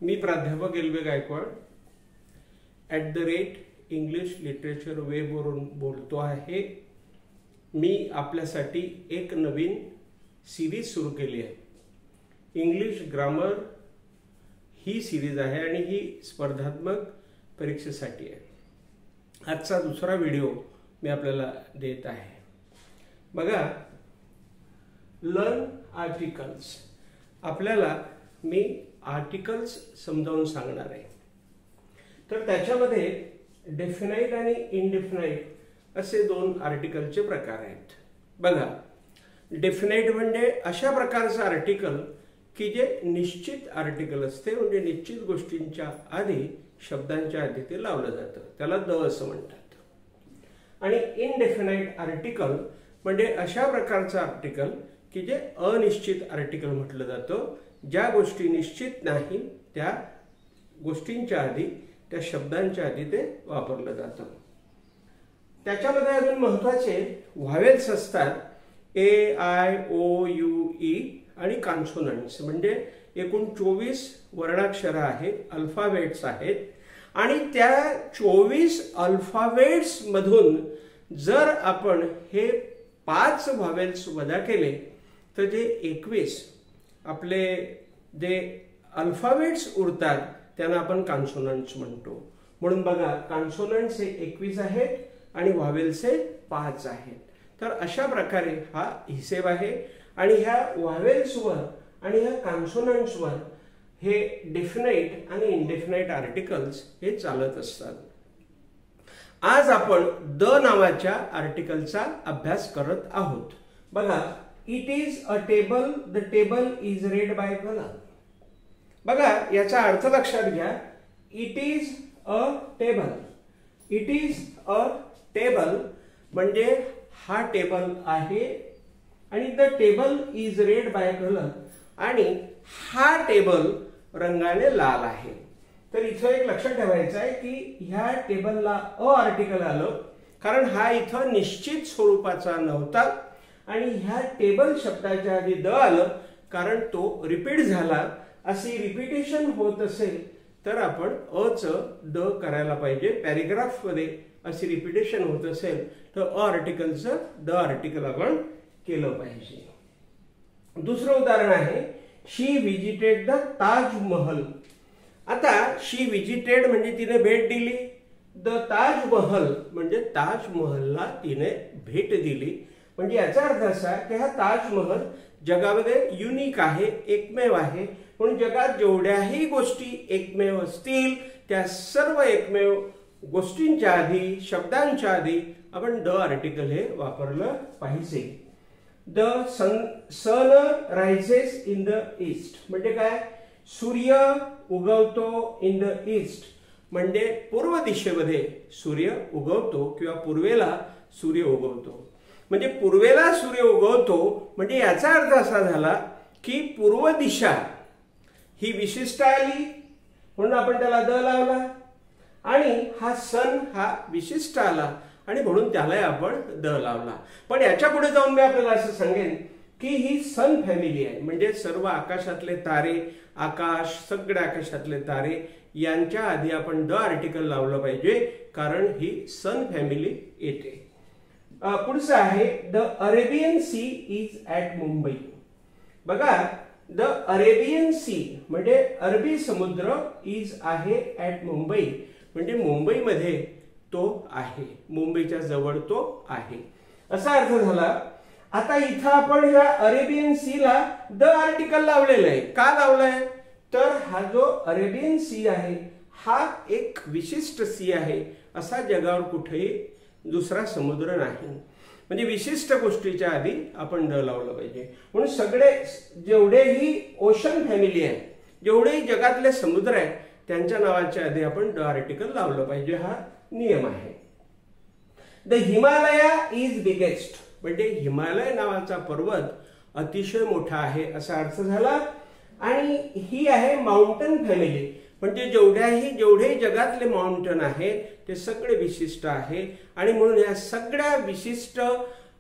मी प्राध्यापक एल वे Gaikwad @English literature वेबवरून बोलतो आहे। मी आपल्यासाठी एक नवीन सिरीज सुरू केली आहे। इंग्लिश ग्रामर ही सिरीज आहे आणि ही स्पर्धात्मक परीक्षेसाठी आहे। आजचा दुसरा व्हिडिओ मी आपल्याला देत आहे। बघा, लर्न आर्टिकल्स। आपल्याला मी आर्टिकल्स समजावून सांगणार आहे। तर त्याच्यामध्ये डेफिनाइट आणि इनडेफिनाइट असे दोन आर्टिकलचे प्रकार आहेत। बघा, डेफिनाइट म्हणजे अशा प्रकारचं आर्टिकल की जे निश्चित आर्टिकल असते, म्हणजे निश्चित गोष्टींच्या आधी शब्दांच्या आधी ते लावलं जातं, त्याला द असं म्हणतात। आणि इनडेफिनाइट आर्टिकल म्हणजे अशा प्रकारचं आर्टिकल की जे अनिश्चित आर्टिकल म्हटलं जातं, ज्या गोष्टी निश्चित नाही त्या गोष्टींच्या आधी, त्या शब्दांच्या आधी ते वापरलं जातं। त्याच्यामध्ये अजून महत्त्वाचे व्हावेल्स असतात, ए, आय, ओ, यू, ई आणि कॉन्सोनंट्स, म्हणजे एकूण 24 वर्णाक्षर आहेत, अल्फाबेट्स आहेत। आणि त्या 24 अल्फाबेट्स मधून जर आपण हे 5 व्हावेल्स वजा केले तर जे 21 आपले जे अल्फाबेट्स उरतात त्यांना आपण कॉन्सोनंट्स म्हणतो। म्हणून बघा, कॉन्सोनंट्स हे 21 आहेत आणि व्हावेल्स हे 5 आहेत। तर अशा प्रकारे हा हिशेब आहे। आणि ह्या व्हावेल्सवर आणि ह्या कॉन्सोनंट्सवर हे डेफिनाइट आणि इनडेफिनाइट आर्टिकल्स हे चालत असतात। आज आपण द नावाच्या आर्टिकलचा अभ्यास करत आहोत। बघा, it is a table, the table is red by colour. बघा, याचा अर्थ लक्षात घ्या। It is a table, it is a table म्हणजे हा टेबल आहे आणि the table is red by colour, आणि हा टेबल रंगाने लाल आहे। तर इथं एक लक्षात ठेवायचं आहे की ह्या टेबलला अ आर्टिकल आलं कारण हा इथं निश्चित स्वरूपाचा नव्हता, आणि ह्या टेबल शब्दाच्या आधी द आलं कारण तो रिपीट झाला। अशी रिपीटेशन होत असेल तर आपण अचं द करायला पाहिजे। पॅरेग्राफ मध्ये अशी रिपीटेशन होत असेल तर अ आर्टिकलचं द आर्टिकल आपण केलं पाहिजे। दुसरं उदाहरण आहे, शी विजिटेड द ताजमहल। आता शी विजिटेड म्हणजे तिने भेट दिली, द ताजमहल म्हणजे ताजमहलला तिने भेट दिली। म्हणजे याचा अर्थ असा की हा ताजमहल जगामध्ये युनिक आहे, एकमेव आहे। म्हणून जगात जेवढ्याही गोष्टी एकमेव असतील त्या सर्व एकमेव गोष्टींच्या आधी, शब्दांच्या आधी आपण द आर्टिकल हे वापरलं पाहिजे। The sun rises in the east म्हणजे काय? सूर्य उगवतो इन द ईस्ट म्हणजे पूर्व दिशेमध्ये सूर्य उगवतो किंवा पूर्वेला सूर्य उगवतो। म्हणजे पूर्वेला सूर्य उगवतो म्हणजे याचा अर्थ असा झाला की पूर्व दिशा ही विशिष्ट आली म्हणून आपण त्याला द लावला, आणि हा सन हा विशिष्ट आला आणि म्हणून त्याला आपण द लावला। पण याच्या पुढे जाऊन मी आपल्याला असं सांगेन की ही सन फॅमिली आहे, म्हणजे सर्व आकाशातले तारे, आकाश, सगळे आकाशातले तारे यांच्या आधी आपण द आर्टिकल लावलं पाहिजे, कारण ही सन फॅमिली येते। पुढचं आहे, the Arabian sea is at Mumbai. बघा, द अरेबियन सी म्हणजे अरबी समुद्र इज आहे ॲट मुंबई म्हणजे मुंबईमध्ये तो आहे, मुंबईच्या जवळ तो आहे असा अर्थ झाला। आता इथं आपण ह्या अरेबियन सीला द आर्टिकल लावलेलं आहे। का लावलंय? तर हा जो अरेबियन सी आहे हा एक विशिष्ट सी आहे, असा जगावर कुठेही दुसरा समुद्र नाही। म्हणजे विशिष्ट गोष्टीच्या आधी आपण द लावलं पाहिजे। म्हणून सगळे जेवढेही ओशन फॅमिली आहे, जेवढेही जगातले समुद्र आहे त्यांच्या नावाच्या आधी आपण द आर्टिकल लावलं पाहिजे, हा नियम आहे। द हिमालया इज बिगेस्ट म्हणजे हिमालय नावाचा पर्वत अतिशय मोठा आहे असा अर्थ झाला। आणि ही आहे माउंटन फॅमिली म्हणजे जेवढे जगातले माउंटन आहेत ते सगळे विशिष्ट आहे, आणि म्हणून या सगळ्या विशिष्ट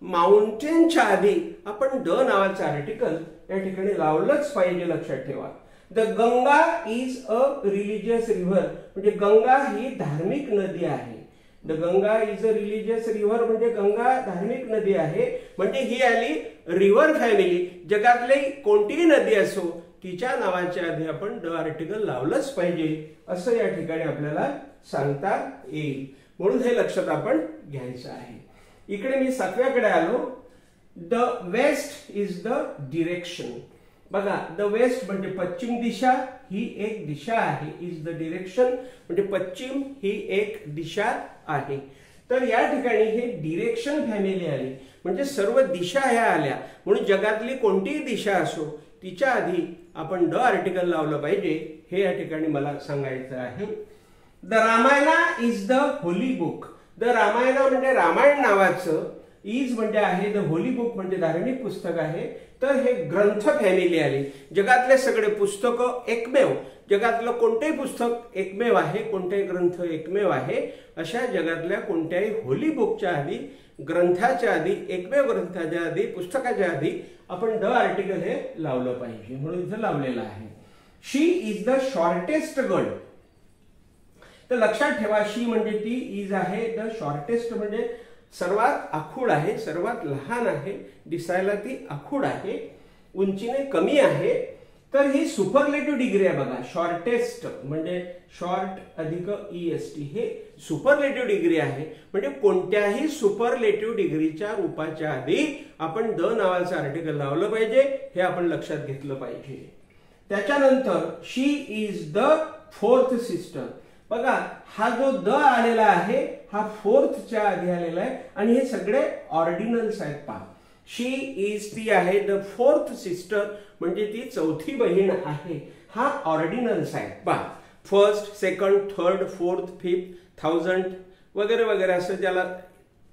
माउंटेनच्या आधी आपण द नावाचं आर्टिकल या ठिकाणी लावलंच पाहिजे, लक्षात ठेवा। The Ganga is a religious river म्हणजे गंगा ही धार्मिक नदी आहे. The Ganga is a religious river म्हणजे गंगा धार्मिक नदी आहे. म्हणजे ही आली रिव्हर फॅमिली. जगातली कोणतीही नदी असो तिच्या नावाच्या आधी आपण द आर्टिकल लावलंच पाहिजे असं या ठिकाणी आपल्याला सांगता येईल. म्हणून हे लक्षात आपण घ्यायचं आहे. इकडे मी 7व्याकडे आलो. The west is the direction. बघा द वेस्ट म्हणजे पश्चिम दिशा, ही एक दिशा आहे. इज द डिरेक्शन म्हणजे पश्चिम ही एक दिशा आहे. तर या ठिकाणी हे डिरेक्शन फॅमिली आली म्हणजे सर्व दिशा ह्या आल्या. म्हणून जगातली कोणतीही दिशा असो तिच्या आधी आपण द आर्टिकल लावलं पाहिजे हे या ठिकाणी मला सांगायचं आहे. The Ramayana is the Holy book. The Ramayana म्हणजे रामायण नावाचं, इज म्हणजे आहे, द होली बुक म्हणजे धार्मिक पुस्तक आहे. तर हे ग्रंथ फॅमिली आली. जगातले सगळे पुस्तकं एकमेव, जगातलं कोणतेही पुस्तक एकमेव आहे, कोणतेही ग्रंथ एकमेव आहे. अशा जगातल्या कोणत्याही होली बुकच्या आधी, ग्रंथाच्या आधी, एकमेव ग्रंथाच्या आधी, पुस्तकाच्या आधी आपण द आर्टिकल हे लावलं पाहिजे. म्हणून इथं लावलेलं आहे. She is the shortest girl. तर लक्षात ठेवा शी म्हणजे ती, इज आहे, द शॉर्टेस्ट म्हणजे सर्वात आखूड आहे, सर्वात लहान आहे, दिसायला ती आखूड आहे, उंचीने कमी आहे. तर ही सुपरलेटिव्ह डिग्री आहे. बघा शॉर्टेस्ट म्हणजे शॉर्ट अधिक EST हे सुपरलेटिव्ह डिग्री आहे. म्हणजे कोणत्याही सुपरलेटिव्ह डिग्रीच्या रूपाच्या आधी आपण द नावाचं आर्टिकल लावलं पाहिजे हे आपण लक्षात घेतलं पाहिजे. त्याच्यानंतर शी इज द फोर्थ सिस्टर. बघा हा जो द आलेला आहे हा फोर्थच्या आधी आलेला आहे आणि हे सगळे ऑर्डिनल्स आहेत. पहा शी इज ती आहे, द फोर्थ सिस्टर म्हणजे ती चौथी बहीण आहे. हा ऑर्डिनल्स आहेत. पहा first, second, third, fourth, fifth, thousand वगैरे वगैरे असं ज्याला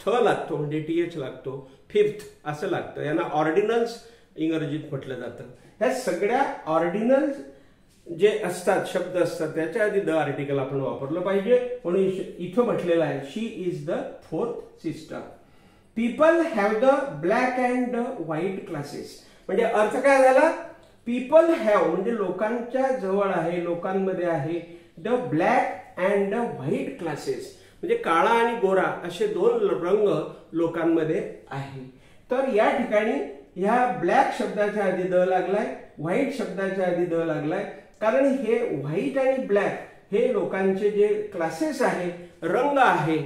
थ लागतो म्हणजे TH लागतो, फिफ्थ असं लागतं. यांना ऑर्डिनल्स इंग्रजीत म्हटलं जातं. ह्या सगळ्या ऑर्डिनल्स जे असतात, शब्द असतात त्याच्या आधी द आर्टिकल आपण वापरलं पाहिजे. म्हणून इथं म्हटलेलं आहे she is the fourth sister. People have the black and the white classes म्हणजे अर्थ काय झाला? पीपल हॅव म्हणजे लोकांच्या जवळ आहे, लोकांमध्ये आहे. The black and the white classes म्हणजे काळा आणि गोरा असे दोन रंग लोकांमध्ये आहे. तर या ठिकाणी ह्या ब्लॅक शब्दाच्या आधी द लागलाय, व्हाईट शब्दाच्या आधी द लागलाय. कारण हे व्हाईट आणि ब्लॅक हे लोकांचे जे क्लासेस आहे, रंग आहे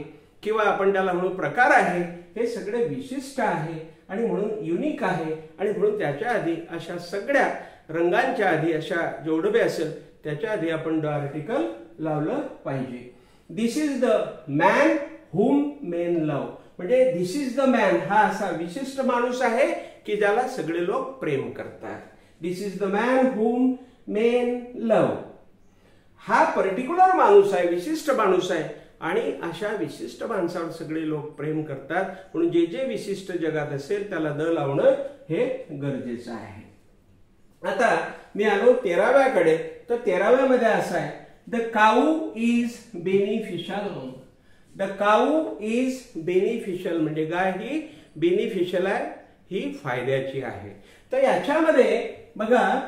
किंवा आपण त्याला म्हणू प्रकार आहे, हे सगळे विशिष्ट आहे आणि म्हणून युनिक आहे. आणि म्हणून त्याच्या आधी अशा सगळ्या रंगांच्या आधी अशा जेवढे असेल त्याच्या आधी आपण द आर्टिकल लावलं पाहिजे. This is the man whom men love म्हणजे दिस इज द मॅन हा असा विशिष्ट माणूस आहे की ज्याला सगळे लोक प्रेम करतात. This is the man whom men love. हा पर्टिक्युलर माणूस आहे, विशिष्ट माणूस आहे आणि अशा विशिष्ट माणसावर सगळे लोक प्रेम करतात. म्हणून जे जे विशिष्ट जगात असेल त्याला द लावणं हे गरजेचं आहे. आता मी आलो 13व्याकडे. तर 13व्यामध्ये असं आहे the cow is beneficial. The cow is beneficial म्हणजे गाय ही बेनिफिशियल आहे, ही फायद्याची आहे. तर याच्यामध्ये बघा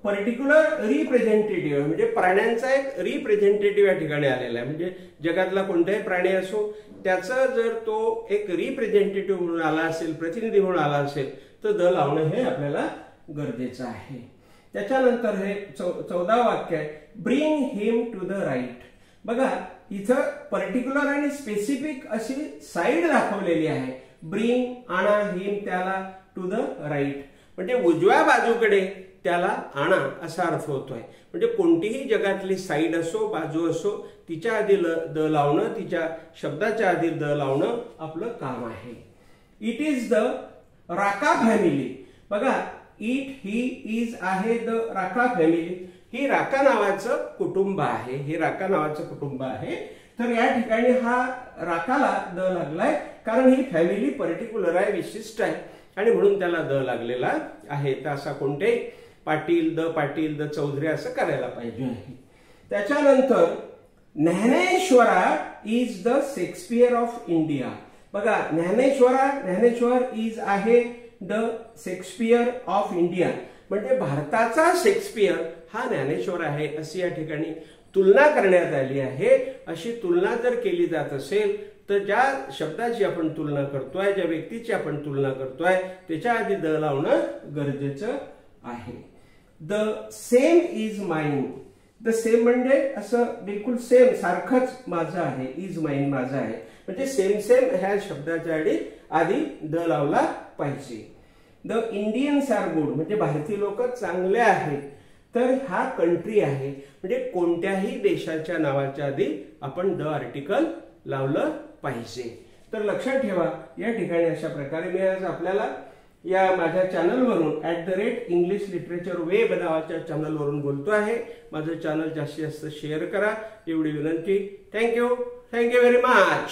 पर्टिक्युलर रिप्रेझेंटेटिव्ह म्हणजे प्राण्यांचा एक रिप्रेझेंटेटिव्ह या ठिकाणी आलेला आहे. म्हणजे जगातला कोणताही प्राणी असो त्याचं जर तो एक रिप्रेझेंटेटिव्ह म्हणून आला असेल, प्रतिनिधी म्हणून आला असेल तर द लावणं हे आपल्याला गरजेचं आहे. त्याच्यानंतर हे 14 वाक्य आहे bring him to the right. बघा इथं पर्टिक्युलर आणि स्पेसिफिक अशी साईड दाखवलेली आहे. ब्रिंग आणा, हिम त्याला, टू द राईट म्हणजे उजव्या बाजूकडे त्याला आणा असा अर्थ होतोय. म्हणजे कोणतीही जगातली साईड असो, बाजू असो तिच्या आधी द लावणं, तिच्या शब्दाच्या आधी द लावणं आपलं काम आहे. It is the Raka family. बघा इट, ही, इज आहे द राका फॅमिली. ही राका नावाचं कुटुंब आहे, हे राका नावाचं कुटुंब आहे. तर या ठिकाणी हा राकाला द लागलाय कारण ही फॅमिली पर्टिक्युलर आहे, विशिष्ट आहे आणि म्हणून त्याला द लागलेला आहे. तर असा कोणते पाटील, द चौधरी असं करायला पाहिजे. त्याच्यानंतर ज्ञानेश्वरा is the Shakespeare of India. बघा ज्ञानेश्वर इज आहे द शेक्सपियर ऑफ इंडिया. म्हणजे भारताचा शेक्सपियर हा ज्ञानेश्वर आहे अशी या ठिकाणी तुलना करण्यात आली आहे। अशी तुलना जर केली जात असेल तर ज्या शब्दाची आपण तुलना करतोय, ज्या व्यक्तीची आपण तुलना करतोय, त्याच्या आधी द लावणं गरजेचं आहे। The same is mine, the same म्हणजे असं बिलकुल सेम सारखंच माझं आहे, इज माइन माझं आहे, म्हणजे सेम सेम ह्या शब्दाच्या आधी द लावला पाहिजे। द इंडियन्स आर गुड म्हणजे भारतीय लोक चांगले आहेत, तर हा कंट्री आहे म्हणजे कोणत्याही देशाच्या नावाच्या आधी आपण द आर्टिकल लावलं पाहिजे। तर लक्षात ठेवा या ठिकाणी अशा प्रकारे मी आज आपल्याला या माझ्या चॅनलवरून @इंग्लिश लिटरेचर वेब नावाच्या चॅनलवरून बोलतो आहे। माझं चॅनल जास्तीत जास्त शेअर करा एवढी विनंती। Thank you very much.